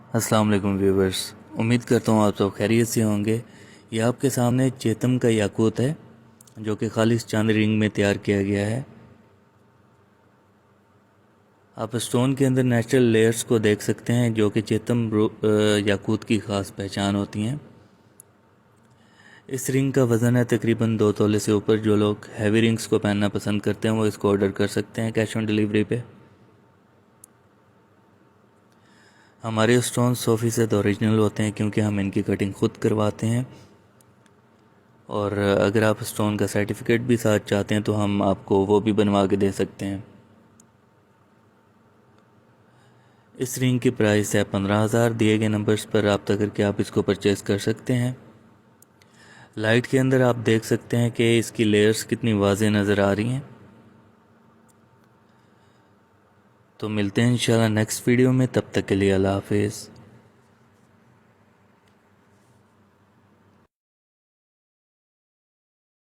अस्सलाम वालेकुम व्यूवर्स, उम्मीद करता हूँ आप सब खैरियत से होंगे। ये आपके सामने चेतम का याकूत है जो कि खालिस चांदी रिंग में तैयार किया गया है। आप स्टोन के अंदर नेचुरल लेयर्स को देख सकते हैं जो कि चेतम याकूत की ख़ास पहचान होती हैं। इस रिंग का वज़न है तकरीबन 2 तोले से ऊपर। जो लोग हैवी रिंग्स को पहनना पसंद करते हैं वो इसको ऑर्डर कर सकते हैं कैश ऑन डिलीवरी पे। हमारे स्टोन 100% ओरिजिनल होते हैं क्योंकि हम इनकी कटिंग खुद करवाते हैं। और अगर आप स्टोन का सर्टिफिकेट भी साथ चाहते हैं तो हम आपको वो भी बनवा के दे सकते हैं। इस रिंग की प्राइस है 15,000। दिए गए नंबर्स पर रब्ता करके आप इसको परचेज़ कर सकते हैं। लाइट के अंदर आप देख सकते हैं कि इसकी लेयर्स कितनी वाज़ेह नज़र आ रही हैं। तो मिलते हैं इंशाल्लाह नेक्स्ट वीडियो में, तब तक के लिए अल्लाह हाफिज़।